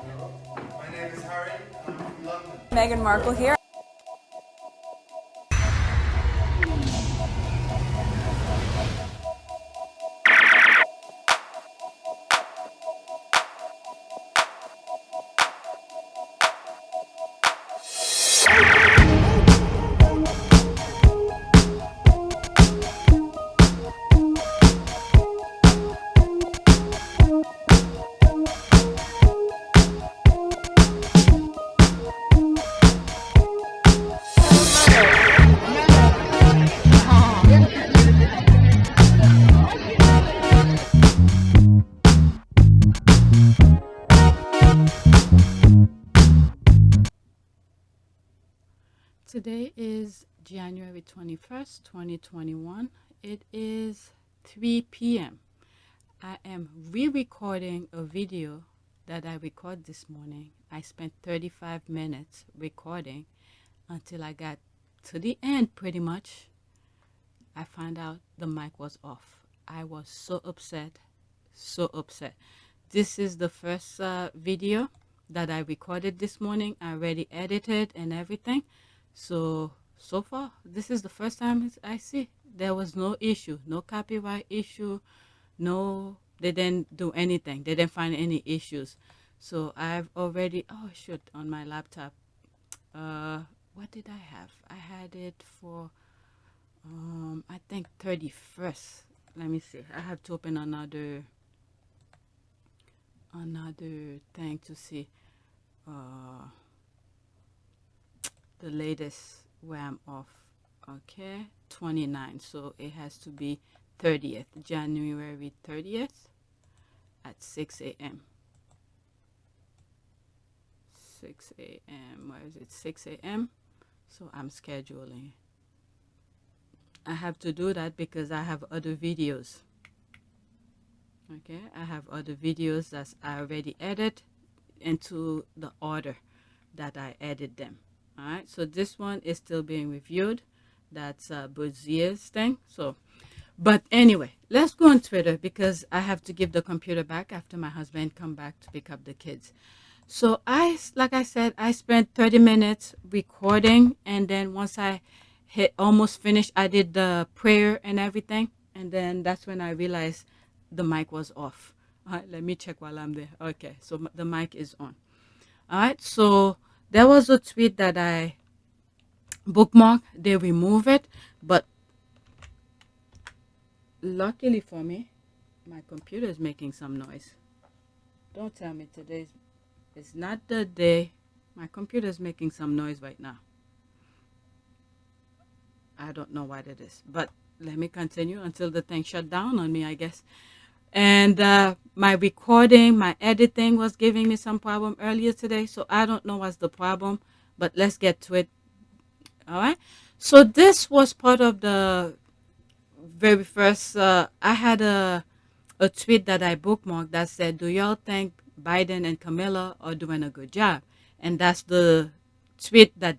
My name is Harry. I'm from London. Meghan Markle here. Today is January 21st, 2021. It is 3 p.m. I am re-recording a video that I recorded this morning. I spent 35 minutes recording until I got to the end pretty much. I found out the mic was off. I was so upset, so upset. This is the first video that I recorded this morning. I already edited and everything. So far, this is the first time I see. There was no issue, no copyright issue, no, they didn't do anything. They didn't find any issues. So I've already, oh shoot, on my laptop. What did I have? I had it for, I think 31st. Let me see. I have to open another thing to see the latest where I'm off. Okay, 29. So it has to be 30th, January 30th at 6 a.m. 6 a.m. Where is it? 6 a.m. So I'm scheduling. I have to do that because I have other videos. Okay, I have other videos that I already edit into the order that I edit them. All right, so this one is still being reviewed. That's Brazier's thing. So, but anyway, let's go on Twitter because I have to give the computer back after my husband come back to pick up the kids. So like I said, I spent 30 minutes recording, and then once I hit almost finished, I did the prayer and everything, and then that's when I realized the mic was off. All right, let me check while I'm there. Okay, so the mic is on. All right, so there was a tweet that I bookmarked. They remove it, but luckily for me, my computer is making some noise. Don't tell me today's it's not the day. My computer is making some noise right now. I don't know what it is, but let me continue until the thing shut down on me, I guess. And my recording, my editing was giving me some problem earlier today, so I don't know what's the problem, but let's get to it. All right. So this was part of the very first. I had a tweet that I bookmarked that said, "Do y'all think Biden and Kamala are doing a good job?" And that's the tweet that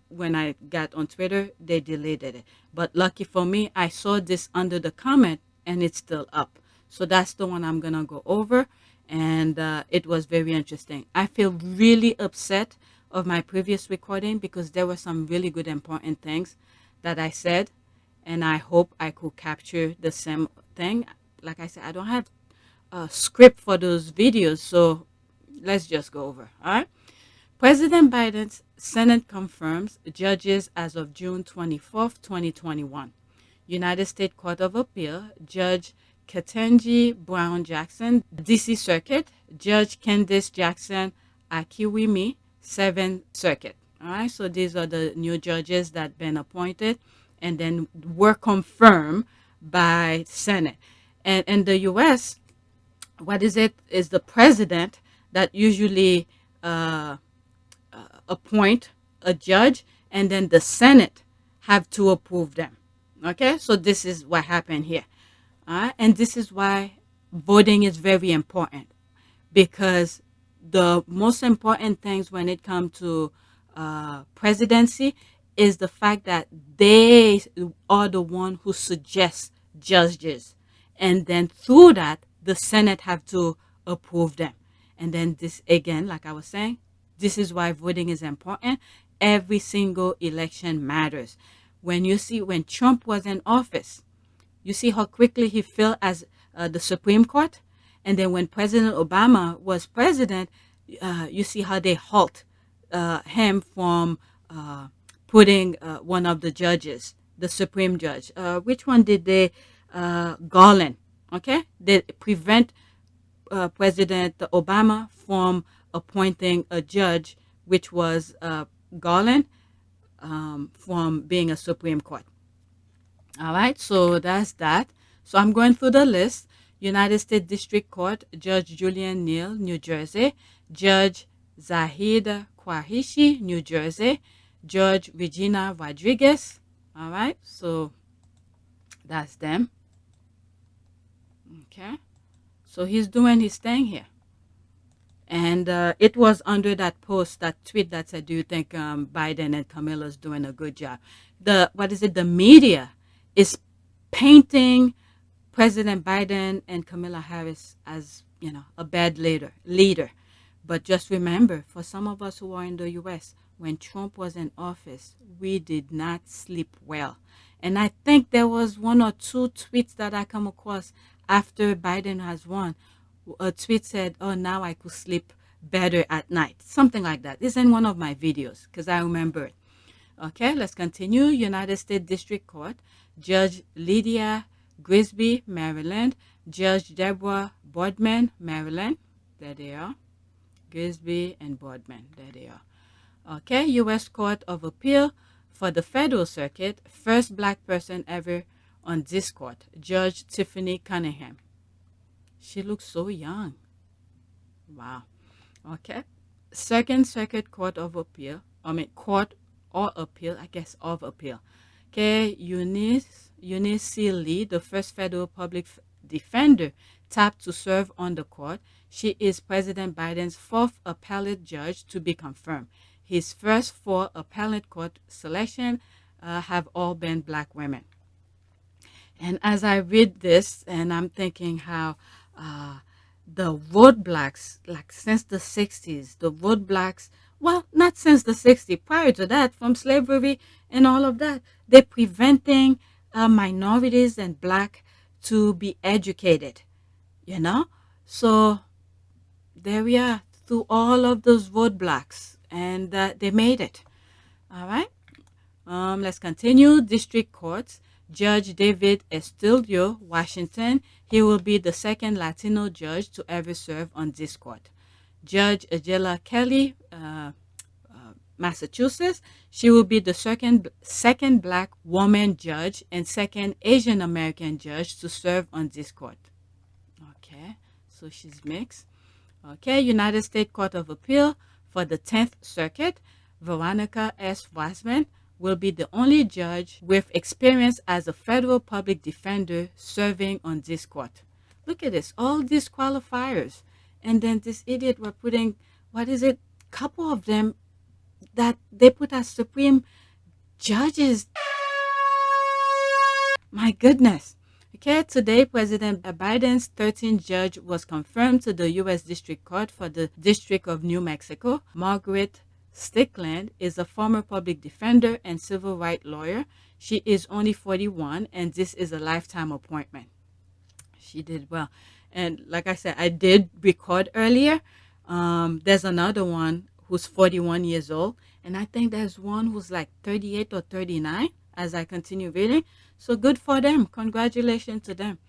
when I got on Twitter, they deleted it. But lucky for me, I saw this under the comment and it's still up. So that's the one I'm going to go over. And it was very interesting. I feel really upset of my previous recording because there were some really good important things that I said. And I hope I could capture the same thing. Like I said, I don't have a script for those videos. So let's just go over. All right. President Biden's Senate confirms judges as of June 24th, 2021. United States Court of Appeal, Judge Ketanji Brown Jackson, DC Circuit, Judge Candice Jackson Akiwumi, 7th Circuit. All right, so these are the new judges that been appointed and then were confirmed by Senate. And in the U.S., what is it? Is the president that usually appoint a judge, and then the Senate have to approve them. Okay, so this is what happened here. And this is why voting is very important, because the most important things when it comes to presidency is the fact that they are the one who suggests judges, and then through that the Senate have to approve them. And then this again, like I was saying, this is why voting is important. Every single election matters. When Trump was in office, you see how quickly he fell as the Supreme Court. And then when President Obama was president, you see how they halt him from putting one of the judges, the Supreme Judge. Which one did they? Garland. Okay, they prevent President Obama from appointing a judge, which was Garland, from being a Supreme Court. All right, so that's that. So I'm going through the list. United States District Court, Judge Julian Neal, New Jersey. Judge Zahid Kwahishi, New Jersey. Judge Regina Rodriguez. All right, so that's them. Okay, so he's doing his thing here. And it was under that post, that tweet that said, "Do you think Biden and Kamala's doing a good job?" The media is painting President Biden and Kamala Harris as a bad leader. But just remember, for some of us who are in the U.S., when Trump was in office, we did not sleep well. And I think there was one or two tweets that I come across after Biden has won. A tweet said, "Oh, now I could sleep better at night." Something like that. It's in one of my videos because I remember it. Okay, let's continue. United States District Court, Judge Lydia Grisby, Maryland. Judge Deborah Boardman, Maryland. There they are. Grisby and Boardman. There they are. Okay, U.S. Court of Appeal for the Federal Circuit. First black person ever on this court, Judge Tiffany Cunningham. She looks so young. Wow. Okay. Second Circuit Court of Appeal. Court or Appeal, I guess, of Appeal. Okay. Eunice C. Lee, the first federal public defender tapped to serve on the court. She is President Biden's fourth appellate judge to be confirmed. His first four appellate court selections have all been black women. And as I read this, and I'm thinking how the roadblocks, like since the 60s, the roadblocks, well, not since the 60s, prior to that, from slavery and all of that, they're preventing minorities and black to be educated, So there we are, through all of those roadblocks, and they made it. All right. Let's continue. District Courts. Judge David Estudillo, Washington. He will be the second Latino judge to ever serve on this court. Judge Angela Kelly, Massachusetts. She will be the second black woman judge and second Asian American judge to serve on this court. Okay, so she's mixed. Okay, United States Court of Appeal for the 10th Circuit. Veronica S. Wiseman will be the only judge with experience as a federal public defender serving on this court. Look at this, all these qualifiers. And then this idiot were putting, couple of them that they put as Supreme judges. My goodness. Okay, today President Biden's 13th judge was confirmed to the U.S. District Court for the District of New Mexico. Margaret Stickland is a former public defender and civil rights lawyer. She is only 41, and this is a lifetime appointment. She did well. And like I said, I did record earlier. There's another one who's 41 years old, and I think there's one who's like 38 or 39 as I continue reading. So good for them. Congratulations to them.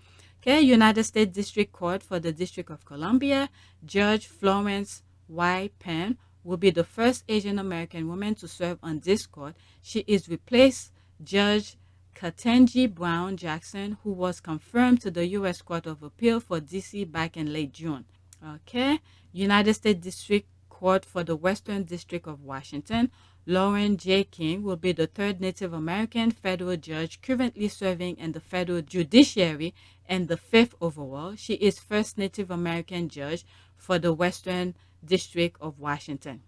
Okay, United States District Court for the District of Columbia. Judge Florence Y. Penn will be the first Asian American woman to serve on this court. She is replaced Judge Ketanji Brown Jackson, who was confirmed to the U.S. Court of Appeal for D.C. back in late June. Okay, United States District Court for the Western District of Washington. Lauren J. King will be the third Native American federal judge currently serving in the federal judiciary and the fifth overall. She is first Native American judge for the Western District of Washington.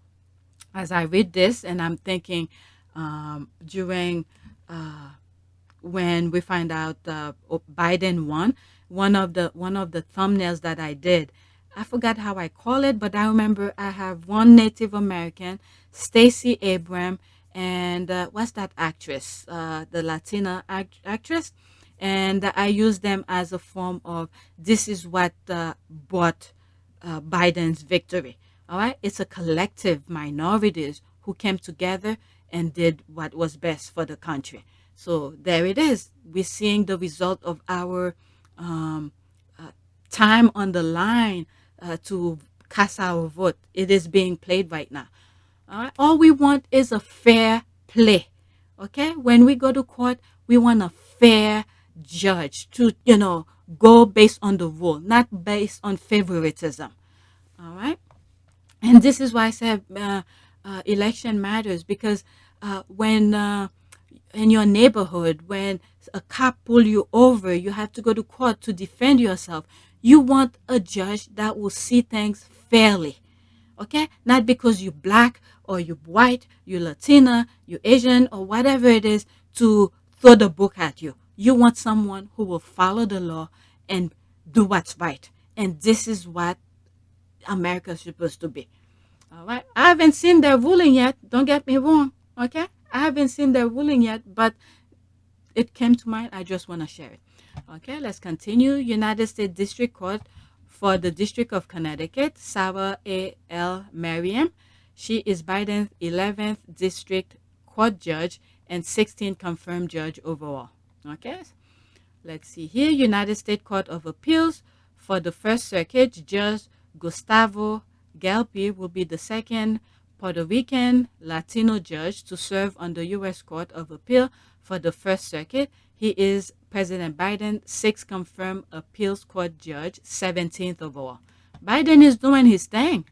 As I read this, and I'm thinking during when we find out Biden won, one of the thumbnails that I did, I forgot how I call it, but I remember I have one Native American, Stacey Abram, and what's that actress? The Latina actress. And I use them as a form of this is what brought Biden's victory. All right, it's a collective minorities who came together and did what was best for the country. So there it is. We're seeing the result of our um, uh, time on the line to cast our vote. It is being played right now. All right. All we want is a fair play. Okay. When we go to court, we want a fair judge to, go based on the rule, not based on favoritism. All right. And this is why I said election matters because when in your neighborhood, when a cop pull you over, you have to go to court to defend yourself. You want a judge that will see things fairly, okay? Not because you're black or you're white, you're Latina, you're Asian, or whatever it is to throw the book at you. You want someone who will follow the law and do what's right. And this is what America's supposed to be. All right. I haven't seen their ruling yet. Don't get me wrong. Okay. I haven't seen their ruling yet, but it came to mind. I just want to share it. Okay. Let's continue. United States District Court for the District of Connecticut, Sarah A.L. Merriam. She is Biden's 11th District Court Judge and 16th confirmed judge overall. Okay. Let's see here. United States Court of Appeals for the First Circuit, Judge Gustavo Galpi will be the second Puerto Rican Latino judge to serve on the U.S. Court of Appeal for the First Circuit. He is President Biden's sixth confirmed appeals court judge, 17th overall. Biden is doing his thing.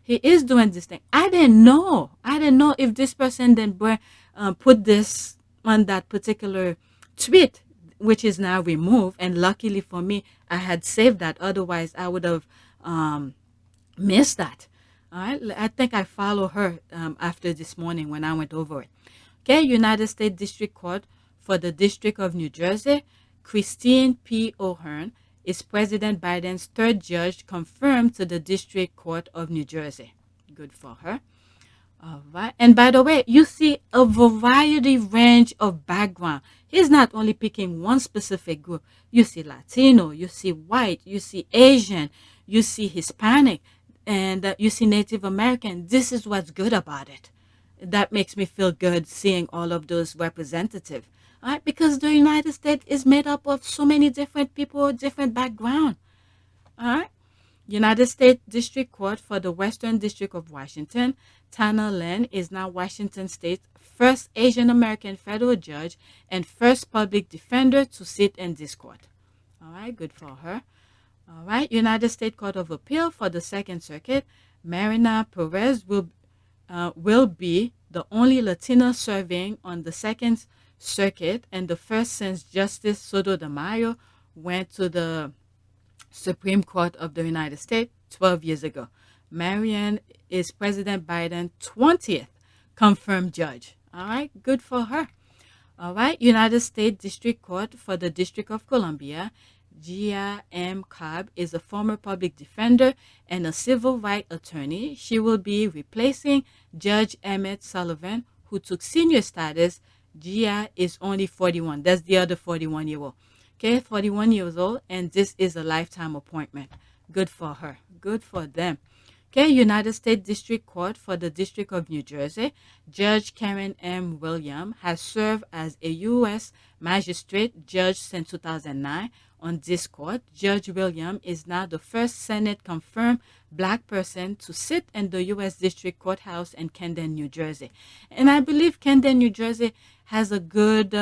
He is doing this thing. I didn't know. I didn't know if this person then put this on that particular tweet, which is now removed. And luckily for me, I had saved that. Otherwise, I would have missed that. All right. I think I followed her after this morning when I went over it. Okay. United States District Court for the District of New Jersey, Christine P. O'Hearn is President Biden's third judge confirmed to the District Court of New Jersey. Good for her. All right. And by the way, you see a variety range of background. He's not only picking one specific group. You see Latino, you see white, you see Asian, you see Hispanic, and you see Native American. This is what's good about it. That makes me feel good seeing all of those representatives. All right, because the United States is made up of so many different people, different background. All right. United States District Court for the Western District of Washington, Tana Lynn is now Washington State's first Asian American federal judge and first public defender to sit in this court. All right, good for her. All right, United States Court of Appeal for the Second Circuit, Marina Perez will be the only Latina serving on the Second Circuit and the first since Justice Sotomayor went to the Supreme Court of the United States 12 years ago. Marianne is President Biden's 20th confirmed judge. All right, good for her. All right, United States District Court for the District of Columbia, Gia M. Cobb is a former public defender and a civil rights attorney. She will be replacing Judge Emmett Sullivan, who took senior status. Gia is only 41. That's the other 41-year-old. Okay, 41 years old, and this is a lifetime appointment. Good for her. Good for them. Okay, United States District Court for the District of New Jersey, Judge Karen M. Williams has served as a U.S. magistrate judge since 2009. On this court, Judge Williams is now the first Senate-confirmed black person to sit in the U.S. District Courthouse in Camden, New Jersey. And I believe Camden, New Jersey has a good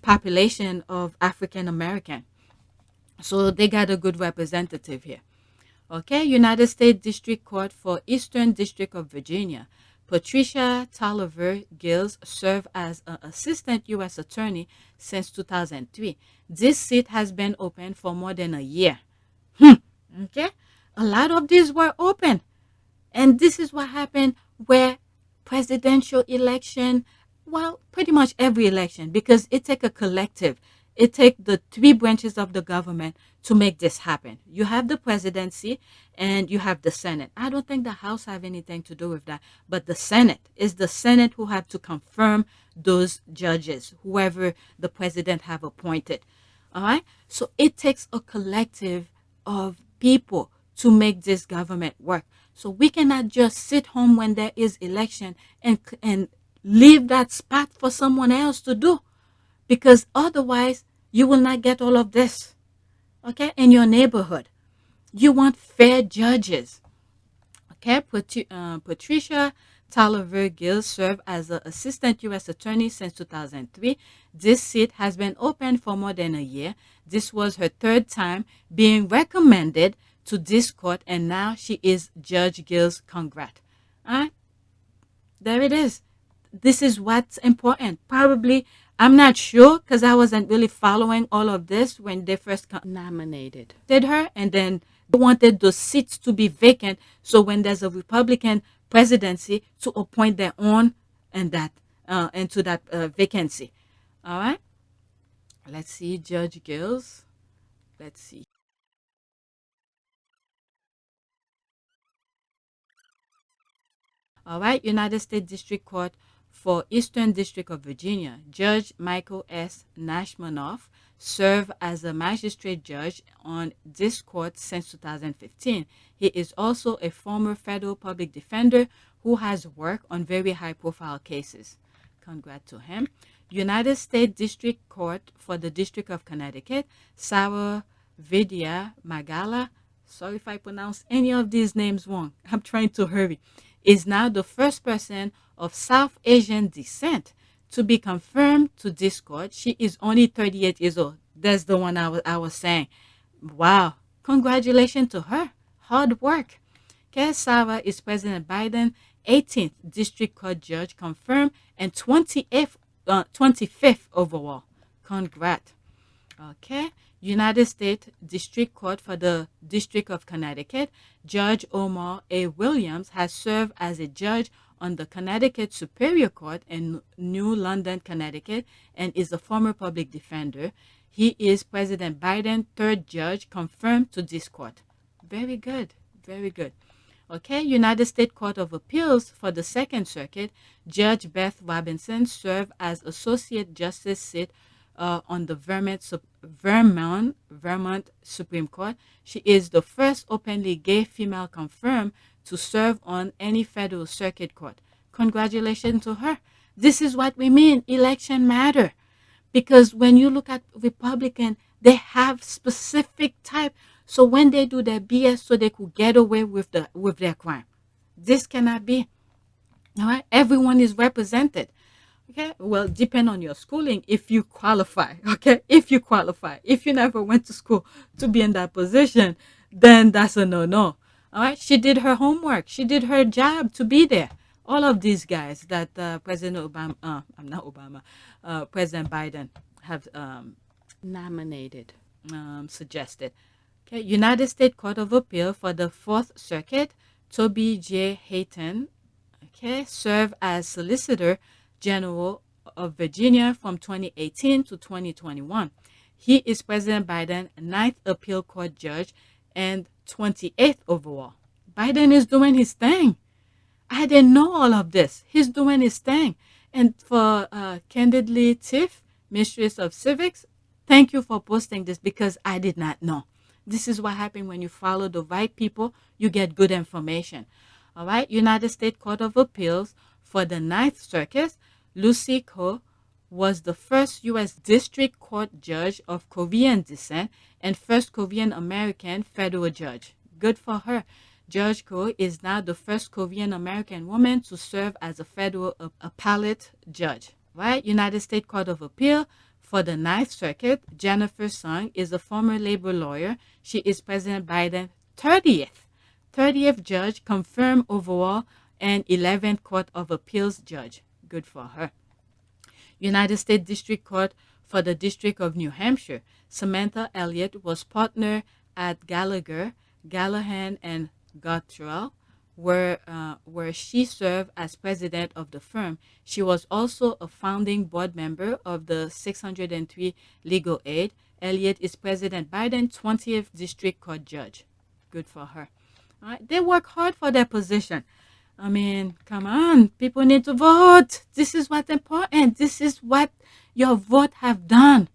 population of African American. So they got a good representative here. Okay, United States District Court for Eastern District of Virginia. Patricia Tolliver Gills served as an assistant U.S. attorney since 2003. This seat has been open for more than a year. Okay, a lot of these were open. And this is what happened where presidential election, well, pretty much every election, because it takes a collective. it takes the three branches of the government to make this happen. You have the presidency and you have the Senate. I don't think the House have anything to do with that, but the Senate is the Senate who have to confirm those judges, whoever the president have appointed. All right. So it takes a collective of people to make this government work. So we cannot just sit home when there is election and leave that spot for someone else to do, because otherwise you will not get all of this. Okay, in your neighborhood, you want fair judges. Okay, Patricia Taliver Gill served as an assistant U.S. attorney since 2003. This seat has been open for more than a year. This was her third time being recommended to this court, and now she is Judge Gill's congrat. All right, there it is. This is what's important. Probably, I'm not sure because I wasn't really following all of this when they first nominated did her, and then they wanted those seats to be vacant. So when there's a Republican presidency, to appoint their own and that into that vacancy. All right. Let's see, Judge Gills. Let's see. All right, United States District Court for Eastern District of Virginia, Judge Michael S. Nashmanoff served as a magistrate judge on this court since 2015. He is also a former federal public defender who has worked on very high-profile cases. Congrats to him. United States District Court for the District of Connecticut, Sarah Vidya Magala, sorry if I pronounce any of these names wrong, I'm trying to hurry, is now the first person of South Asian descent to be confirmed to this court. She is only 38 years old. That's the one I was saying. Wow. Congratulations to her. Hard work. Okay, Sarah is President Biden 18th District Court Judge confirmed and 25th overall. Congrats. Okay. United States District Court for the District of Connecticut, Judge Omar A. Williams has served as a judge on the Connecticut Superior Court in New London, Connecticut, and is a former public defender. He is President Biden's third judge confirmed to this court. Very good. Very good. Okay, United States Court of Appeals for the Second Circuit, Judge Beth Robinson served as Associate Justice Seat on the Vermont Supreme Court. She is the first openly gay female confirmed to serve on any federal circuit court. Congratulations to her. This is what we mean. Election matter. Because when you look at Republican, they have specific type. So when they do their BS so they could get away with their crime. This cannot be. All right. Everyone is represented. Okay, well, depend on your schooling if you qualify. Okay, if you qualify. If you never went to school to be in that position, then that's a no-no. All right, she did her homework. She did her job to be there. All of these guys that President Obama, I'm not Obama, President Biden have nominated, suggested. Okay, United States Court of Appeal for the Fourth Circuit, Toby J. Hayton, okay, served as Solicitor General of Virginia from 2018 to 2021. He is President Biden's ninth appeal court judge and 28th overall. Biden is doing his thing. I didn't know all of this. He's doing his thing. And for Candidly Tiff, Mistress of Civics, thank you for posting this because I did not know. This is what happens when you follow the right people. You get good information. All right. United States Court of Appeals for the Ninth Circuit, Lucy Ko was the first U.S. District Court judge of Korean descent and first Korean American federal judge. Good for her. Judge Ko is now the first Korean American woman to serve as a federal appellate judge. Right? United States Court of Appeal for the Ninth Circuit, Jennifer Sung is a former labor lawyer. She is President Biden's 30th judge confirmed overall and 11th Court of Appeals judge. Good for her. United States District Court for the District of New Hampshire, Samantha Elliott was partner at Gallagher, Gallahan, and Guttrell. where she served as president of the firm. She was also a founding board member of the 603 Legal Aid. Elliott is President Biden 20th District Court Judge. Good for her. All right. They work hard for their position. I mean, come on, people need to vote. This is what's important. This is what your vote have done.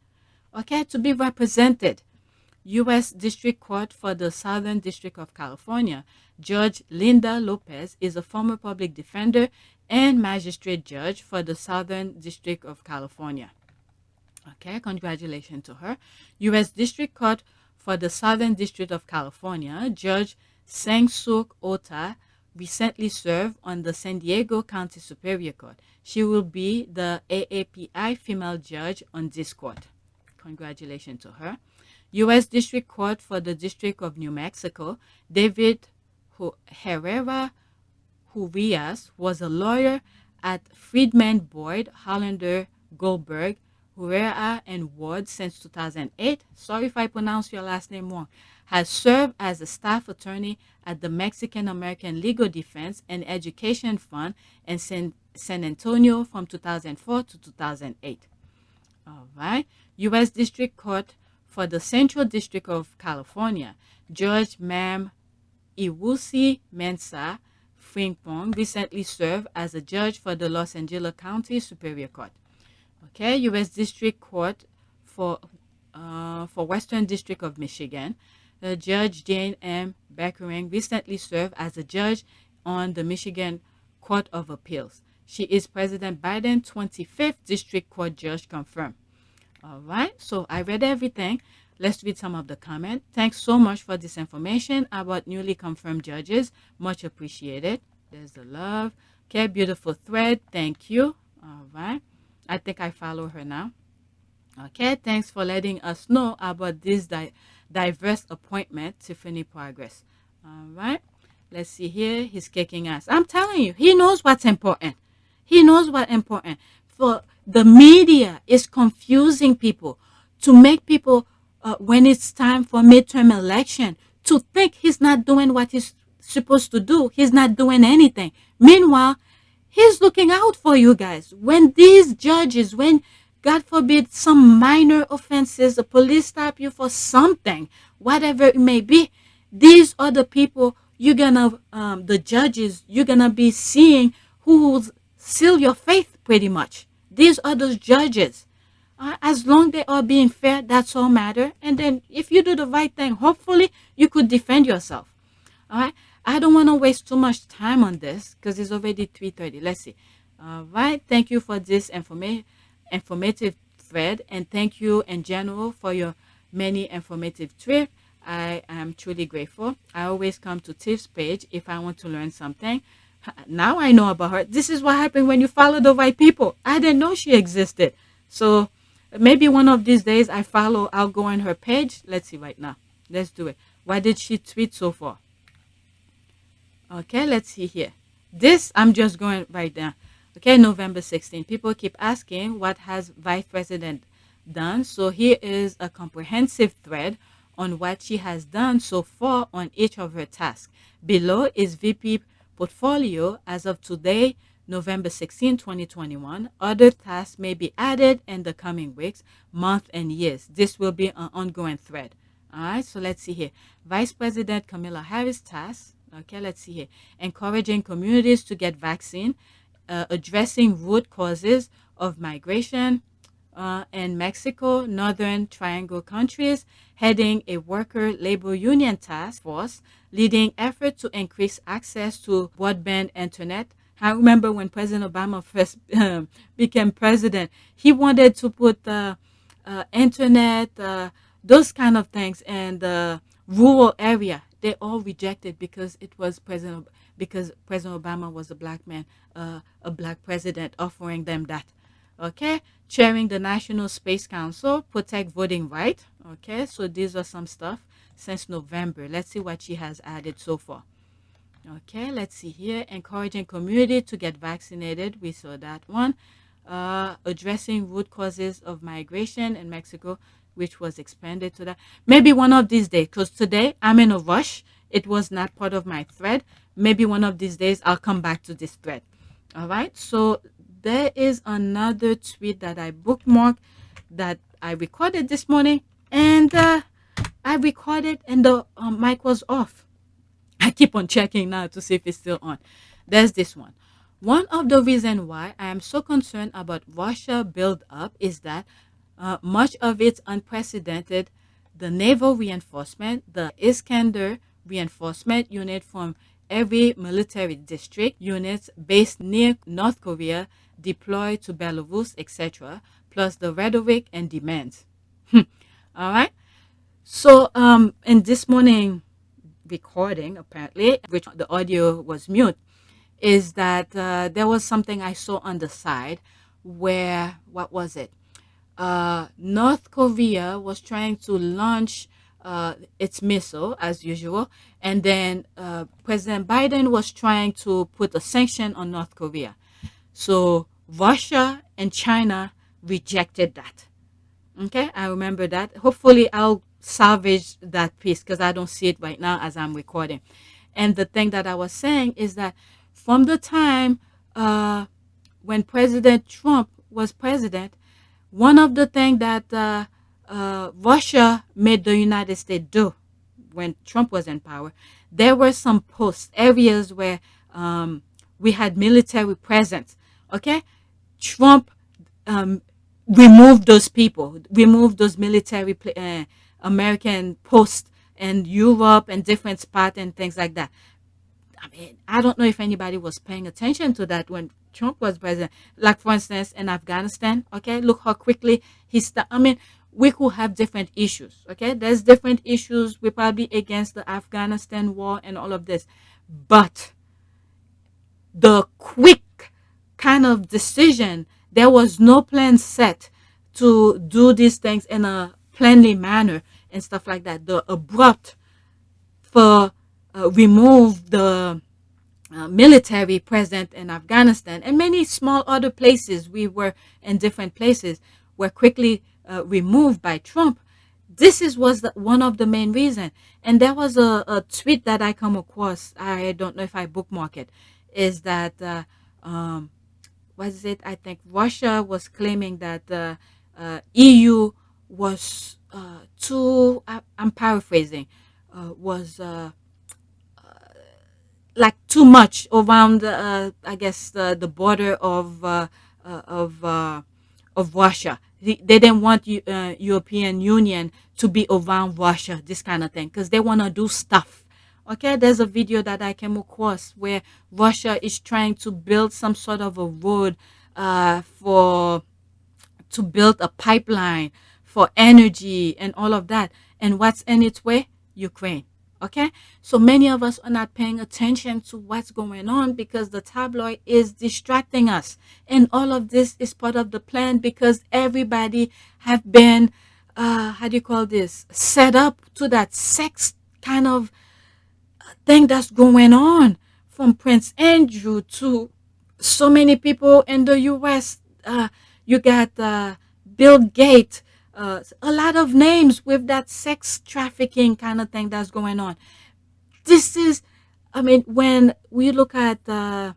Okay, to be represented. U.S. District Court for the Southern District of California. Judge Linda Lopez is a former public defender and magistrate judge for the Southern District of California. Okay, congratulations to her. U.S. District Court for the Southern District of California. Judge Sang-Suk Ota recently served on the San Diego County Superior Court. She will be the AAPI female judge on this court. Congratulations to her. U.S. District Court for the District of New Mexico, David Herrera Urias was a lawyer at Friedman Boyd, Hollander, Goldberg, Herrera, and Ward since 2008. Sorry if I pronounce your last name wrong. Has served as a staff attorney at the Mexican American Legal Defense and Education Fund in San Antonio from 2004 to 2008. All right. U.S. District Court for the Central District of California, Judge Mam Iwusi Mensah Frimpong recently served as a judge for the Los Angeles County Superior Court. Okay, U.S. District Court for Western District of Michigan, Judge Jane M. Beckering recently served as a judge on the Michigan Court of Appeals. She is President Biden 25th District Court Judge confirmed. All right, so I read everything. Let's read some of the comments. Thanks so much for this information about newly confirmed judges. Much appreciated. There's the love. Okay, beautiful thread. Thank you. All right. I think I follow her now. Okay, thanks for letting us know about this diverse appointment, Tiffany Progress. All right. Let's see here. He's kicking ass. I'm telling you, he knows what's important. He knows what's important. For the media is confusing people to make people, when it's time for midterm election, to think he's not doing what he's supposed to do. He's not doing anything. Meanwhile, he's looking out for you guys. When these judges, when God forbid some minor offenses, the police stop you for something, whatever it may be, these are the people you're gonna, the judges, you're gonna be seeing who will seal your faith pretty much. These are those judges. As long they are being fair, that's all matter. And then if you do the right thing, hopefully you could defend yourself. All right. I don't want to waste too much time on this because it's already 3:30. Let's see. All right. Thank you for this informative thread. And thank you in general for your many informative trips. I am truly grateful. I always come to Tiff's page if I want to learn something. Now I know about her. This is what happened when you follow the right people. I didn't know she existed. So maybe one of these days I'll go on her page. Let's see right now. Let's do it. What did she tweet so far? Okay, let's see here. This, I'm just going right now. Okay, November 16. People keep asking what has Vice President done. So here is a comprehensive thread on what she has done so far on each of her tasks. Below is VP portfolio as of today, November 16, 2021. Other tasks may be added in the coming weeks, months, and years. This will be an ongoing thread. All right, so let's see here. Vice President Kamala Harris task. Okay, let's see here. Encouraging communities to get vaccine, addressing root causes of migration in Mexico, Northern Triangle countries, heading a worker labor union task force, leading effort to increase access to broadband internet. I remember when President Obama first became president, he wanted to put internet, those kind of things in the rural area. They all rejected because it was President Obama was a black man, a black president offering them that. Okay, chairing the National Space Council, protect voting right. Okay, so these are some stuff since November. Let's see what she has added so far. Okay, let's see here. Encouraging community to get vaccinated. We saw that one. Addressing root causes of migration in Mexico, which was expanded to that. Maybe one of these days, because today I'm in a rush. It was not part of my thread. maybe one of these days I'll come back to this thread. All right. So there is another tweet that I bookmarked that I recorded this morning, and I recorded, and the mic was off. I keep on checking now to see if it's still on. There's this one. One of the reasons why I am so concerned about Russia buildup is that much of it's unprecedented. The naval reinforcement, the Iskander reinforcement unit from every military district, units based near North Korea deployed to Belarus, etc., plus the rhetoric and demands. All right. So, in this morning recording, apparently, which the audio was mute, is that there was something I saw on the side where, what was it? North Korea was trying to launch its missile as usual, and then President Biden was trying to put a sanction on North Korea. So Russia and China rejected that. Okay, I remember that. Hopefully, I'll salvage that piece because I don't see it right now as I'm recording. And the thing that I was saying is that from the time when President Trump was president, one of the things that Russia made the United States do when Trump was in power, there were some posts, areas where we had military presence. Okay, Trump removed those people, removed those military American posts in Europe and different spots and things like that. I mean, I don't know if anybody was paying attention to that when Trump was president. Like, for instance, in Afghanistan, okay, look how quickly I mean, we could have different issues, okay? There's different issues. We're probably against the Afghanistan war and all of this. But the quick kind of decision, there was no plan set to do these things in a planly manner and stuff like that. The abrupt for remove the military present in Afghanistan and many small other places. We were in different places were quickly removed by Trump. Was one of the main reasons. And there was a tweet that I come across. I don't know if I bookmark it. Is that what is it? I think Russia was claiming that the EU was too. I'm paraphrasing. Was like too much around, I guess, the border of Russia. They didn't want European Union to be around Russia, this kind of thing, because they want to do stuff. Okay, there's a video that I came across where Russia is trying to build some sort of a road to build a pipeline for energy and all of that. And what's in its way? Ukraine. Okay, so many of us are not paying attention to what's going on because the tabloid is distracting us, and all of this is part of the plan because everybody have been, how do you call this, set up to that sex kind of thing that's going on, from Prince Andrew to so many people in the U.S. You got Bill Gates. A lot of names with that sex trafficking kind of thing that's going on. This is, I mean, when we look at the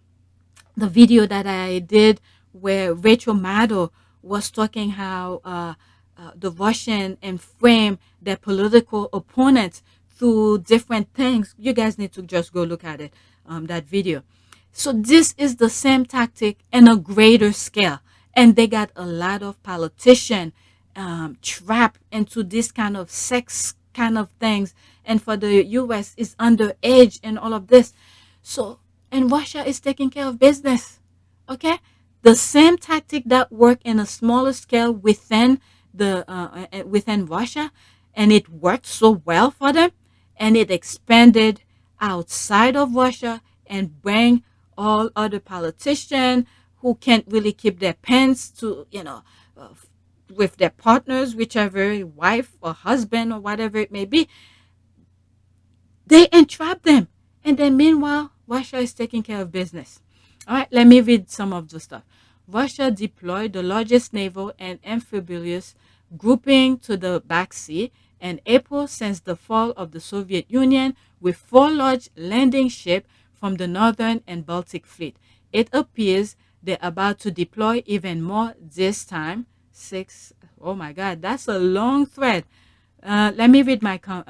video that I did where Rachel Maddow was talking how the Russian inflame their political opponents through different things. You guys need to just go look at it, that video. So this is the same tactic in a greater scale. And they got a lot of politicians trapped into this kind of sex kind of things, and for the US is underage and all of this. So, and Russia is taking care of business. Okay, the same tactic that work in a smaller scale within within Russia, and it worked so well for them, and it expanded outside of Russia and bring all other politicians who can't really keep their pens to with their partners, whichever wife or husband or whatever it may be, they entrap them. And then meanwhile, Russia is taking care of business. All right, let me read some of the stuff. Russia deployed the largest naval and amphibious grouping to the Black Sea in April since the fall of the Soviet Union, with 4 large landing ships from the Northern and Baltic Fleet. It appears they're about to deploy even more this time. Six, oh my God, that's a long thread. Let me read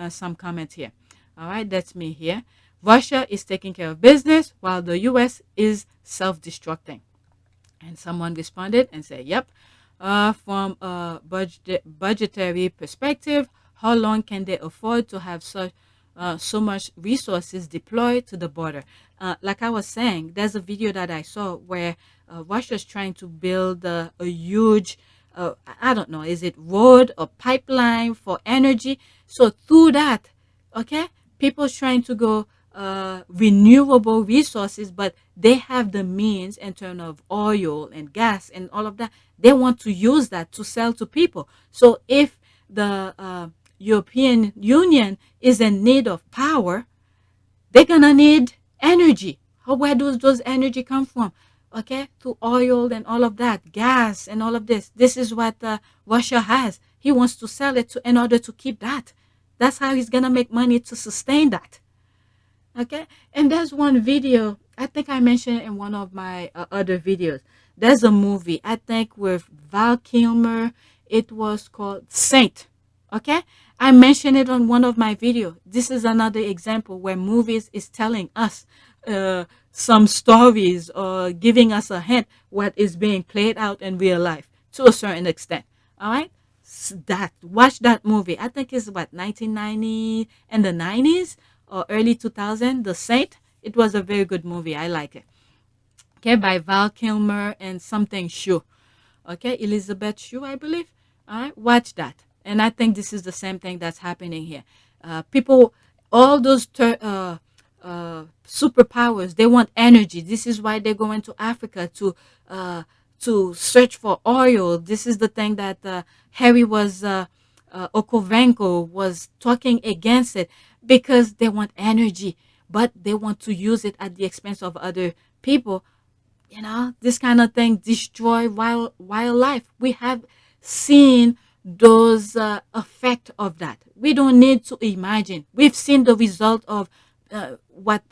some comments here. All right, that's me here. Russia is taking care of business while the U.S. is self-destructing. And someone responded and said, yep, from a budgetary perspective, how long can they afford to have so much resources deployed to the border? Like I was saying, there's a video that I saw where Russia's trying to build a huge, I don't know, is it road or pipeline for energy? So through that, okay, people trying to go renewable resources, but they have the means in terms of oil and gas and all of that. They want to use that to sell to people. So if the European Union is in need of power, they're gonna need energy. Where does those energy come from? Okay, through oil and all of that, gas and all of this. This is what Russia has. He wants to sell it in order to keep that. That's how he's gonna make money to sustain that. Okay, and there's one video I think I mentioned in one of my other videos. There's a movie I think with Val Kilmer. It was called Saint. Okay, I mentioned it on one of my videos. This is another example where movies is telling us some stories or giving us a hint what is being played out in real life to a certain extent. All right, that watch that movie. I think it's what 1990 and the 90s or early 2000. The Saint. It was a very good movie. I like it. Okay, by Val Kilmer and something Shue. Okay, Elizabeth Shue, I believe. All right, watch that. And I think this is the same thing that's happening here. People, all those superpowers, they want energy. This is why they're going to Africa to search for oil. This is the thing that Harry was Okovenko was talking against it because they want energy, but they want to use it at the expense of other people. You know, this kind of thing destroy wildlife. We have seen those effect of that. We don't need to imagine. We've seen the result of what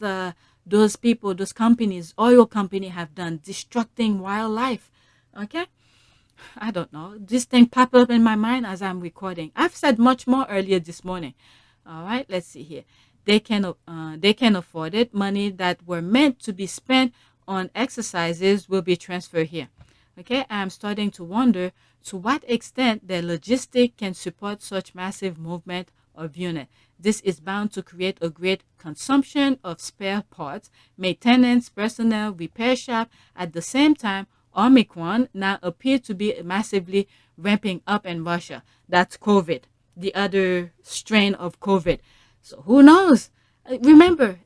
those people, those companies, oil company have done, destructing wildlife. Okay, I don't know. This thing popped up in my mind as I'm recording. I've said much more earlier this morning. All right, let's see here. They can afford it. Money that were meant to be spent on exercises will be transferred here. Okay, I'm starting to wonder to what extent the logistic can support such massive movement of unit. This is bound to create a great consumption of spare parts, maintenance, personnel, repair shop. At the same time, Omicron now appears to be massively ramping up in Russia. That's COVID, the other strain of COVID. So who knows? Remember,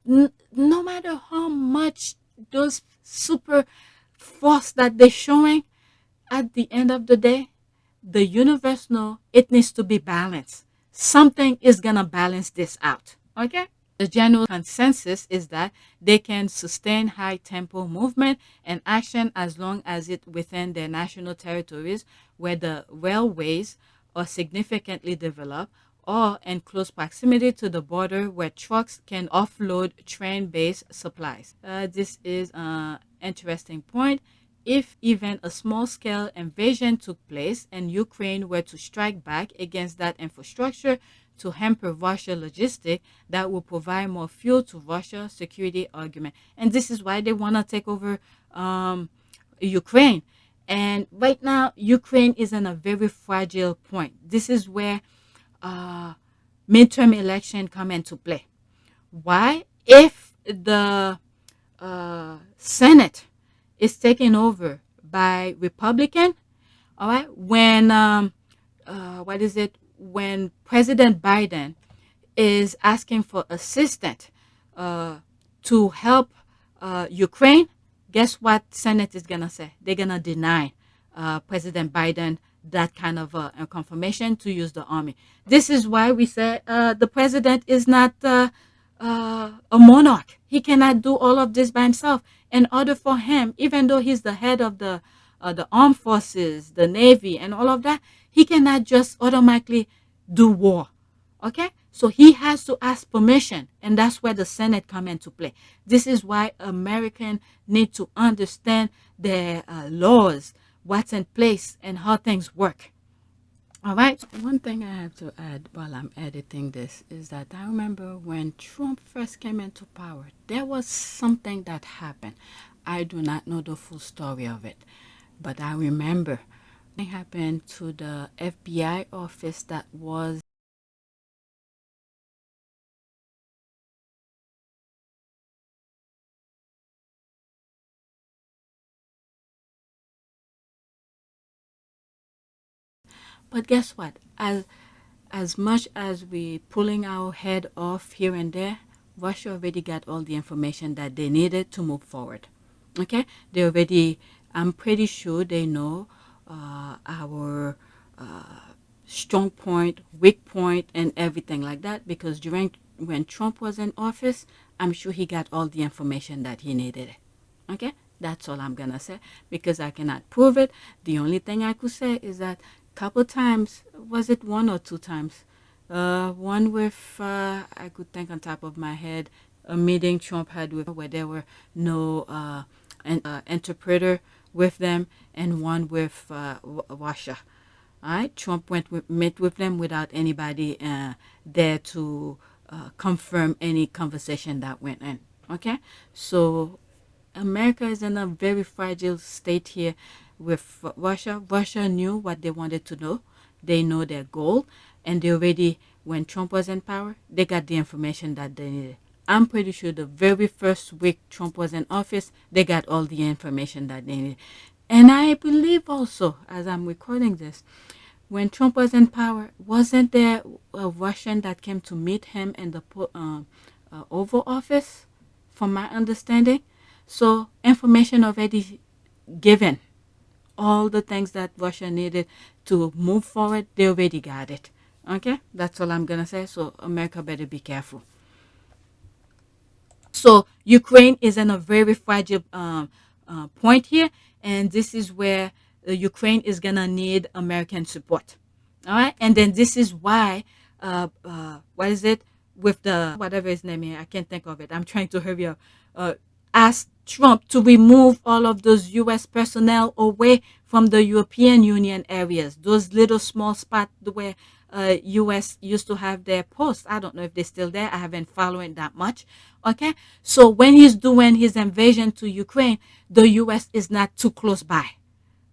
no matter how much those super force that they're showing, at the end of the day, the universe knows it needs to be balanced. Something is going to balance this out. Okay? The general consensus is that they can sustain high tempo movement and action as long as it within their national territories where the railways are significantly developed or in close proximity to the border where trucks can offload train-based supplies. This is an interesting point. If even a small-scale invasion took place and Ukraine were to strike back against that infrastructure to hamper Russia's logistics, that will provide more fuel to Russia's security argument. And this is why they want to take over Ukraine. And right now, Ukraine is in a very fragile point. This is where midterm election come into play. Why? If the Senate is taken over by Republican, all right, when when President Biden is asking for assistance to help Ukraine, guess what Senate is gonna say? They're gonna deny President Biden that kind of confirmation to use the army. This is why we say the president is not a monarch. He cannot do all of this by himself. In order for him, even though he's the head of the armed forces, the navy, and all of that, he cannot just automatically do war. Okay, So he has to ask permission, and that's where the Senate come into play. This is why Americans need to understand the laws, what's in place, and how things work. All right. One thing I have to add while I'm editing this is that I remember when Trump first came into power, there was something that happened. I do not know the full story of it, but I remember it happened to the FBI office that was. But guess what? As much as we pulling our head off here and there, Russia already got all the information that they needed to move forward. Okay, they already. I'm pretty sure they know our strong point, weak point, and everything like that. Because during when Trump was in office, I'm sure he got all the information that he needed. Okay, that's all I'm gonna say because I cannot prove it. The only thing I could say is that couple times, was it one or two times? One with I could think on top of my head a meeting Trump had with where there were no interpreter with them, and one with Russia. All right, Trump met with them without anybody there to confirm any conversation that went in. Okay, so America is in a very fragile state here with Russia. Russia knew what they wanted to know. They know their goal, and they already, when Trump was in power, they got the information that they needed. I'm pretty sure the very first week Trump was in office, they got all the information that they needed. And I believe also, as I'm recording this, when Trump was in power, wasn't there a Russian that came to meet him in the Oval Office, from my understanding? So information already given. All the things that Russia needed to move forward, they already got it. Okay, that's all I'm gonna say. So America better be careful. So Ukraine is in a very fragile point here, and this is where Ukraine is gonna need American support. All right, and then this is why, what is it with the whatever his name here? I can't think of it. I'm trying to hurry up. Ask Trump to remove all of those U.S. personnel away from the European Union areas, those little small spots where U.S. used to have their posts. I don't know if they're still there. I haven't followed that much. Okay, so when he's doing his invasion to Ukraine, the U.S. is not too close by.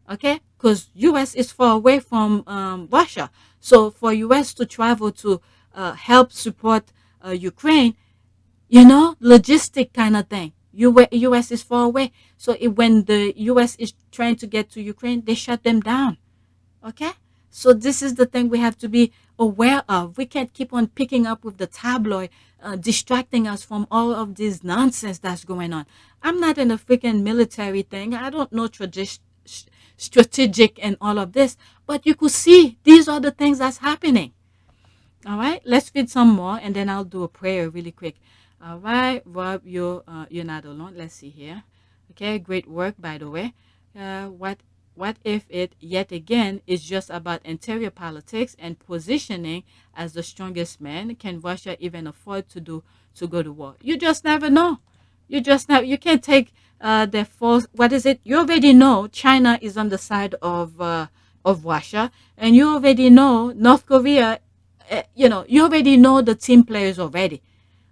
Okay, because U.S. is far away from Russia. So for U.S. to travel to help support Ukraine, logistic kind of thing. U.S. is far away. So when the U.S. is trying to get to Ukraine, they shut them down. Okay? So this is the thing we have to be aware of. We can't keep on picking up with the tabloid, distracting us from all of this nonsense that's going on. I'm not in a freaking military thing. I don't know strategic and all of this, but you could see these are the things that's happening. All right, let's feed some more, and then I'll do a prayer really quick. All right, Rob, you're not alone. Let's see here. Okay, great work, by the way. What if it yet again is just about interior politics and positioning as the strongest man? Can Russia even afford to go to war? You just never know. You can't take the false. What is it? You already know China is on the side of Russia, and you already know North Korea. You already know the team players already.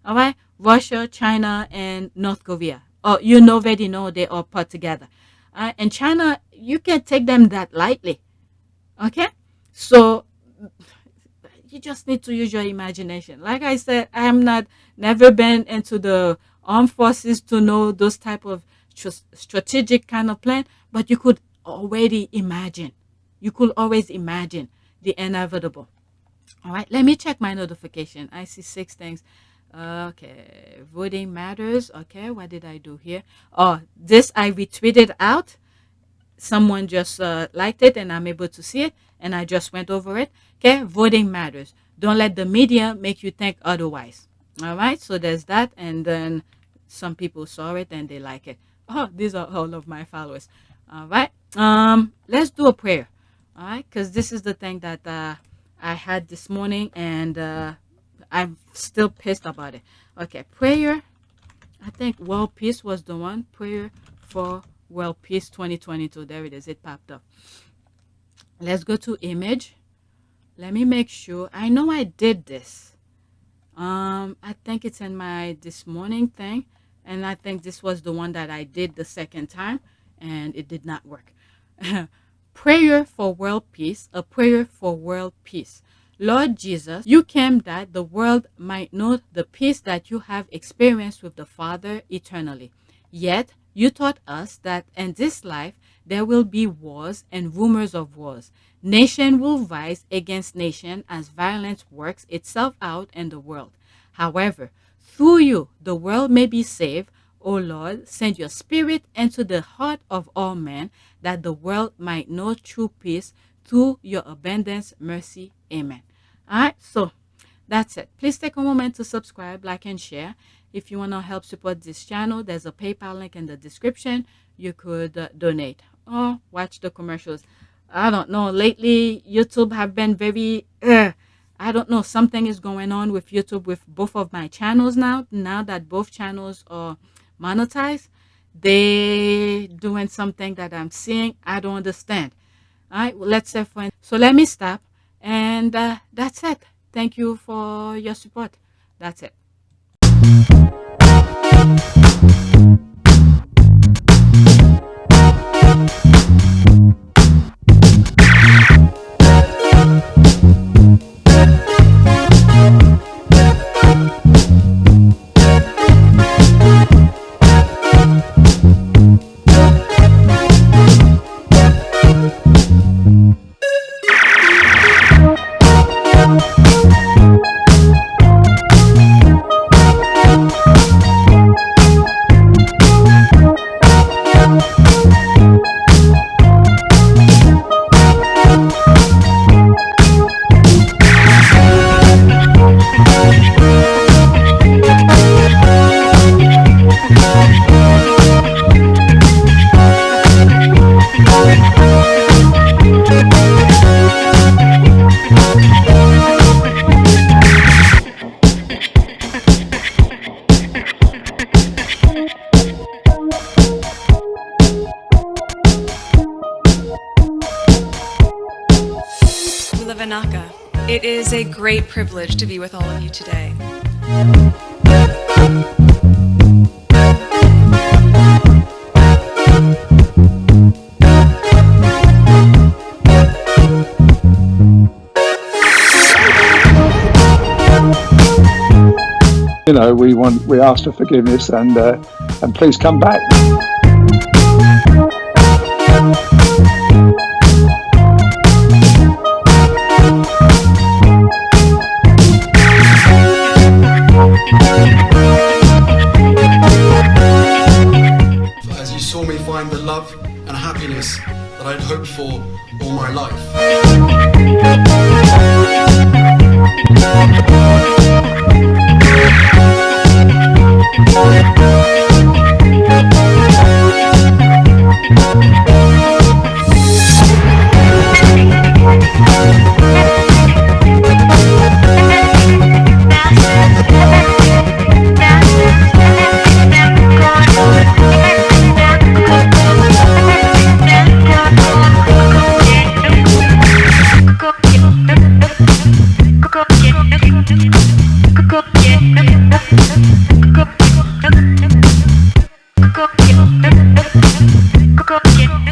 All right, Russia, China, and North Korea. Oh, already know they all put together. And China, you can't take them that lightly. Okay, so you just need to use your imagination. Like I said, I'm not never been into the armed forces to know those type of strategic kind of plan, but you could already imagine. You could always imagine the inevitable. All right, let me check my notification. I see six things. Okay, voting matters. Okay, what did I do here? Oh, this I retweeted out. Someone just liked it, and I'm able to see it, and I just went over it. Okay, voting matters. Don't let the media make you think otherwise. All right, so there's that, and then some people saw it and they like it. Oh, these are all of my followers. All right, let's do a prayer. All right, because this is the thing that I had this morning, and I'm still pissed about it. Okay, prayer. I think world peace was the one. Prayer for world peace 2022. There it is. It popped up. Let's go to image. Let me make sure. I know I did this. I think it's in my this morning thing, and I think this was the one that I did the second time, and it did not work. Prayer for world peace, a prayer for world peace. Lord Jesus, you came that the world might know the peace that you have experienced with the Father eternally. Yet, you taught us that in this life there will be wars and rumors of wars. Nation will rise against nation as violence works itself out in the world. However, through you, the world may be saved. O Lord, send your spirit into the heart of all men, that the world might know true peace through your abundance mercy. Amen. All right, so that's it. Please take a moment to subscribe, like, and share. If you want to help support this channel, there's a PayPal link in the description. You could donate or watch the commercials. I don't know. Lately, YouTube have been very, I don't know. Something is going on with YouTube with both of my channels now. Now that both channels are monetized, they doing something that I'm seeing. I don't understand. All right, well, let's say for so let me stop. And that's it. Thank you for your support. That's it. It is a great privilege to be with all of you today. You know, we ask for forgiveness and please come back. As you saw me find the love and happiness that I'd hoped for all my life.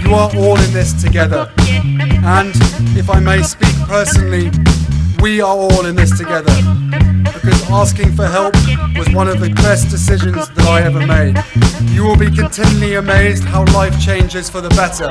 You are all in this together, and if I may speak personally, we are all in this together, because asking for help was one of the best decisions that I ever made. You will be continually amazed how life changes for the better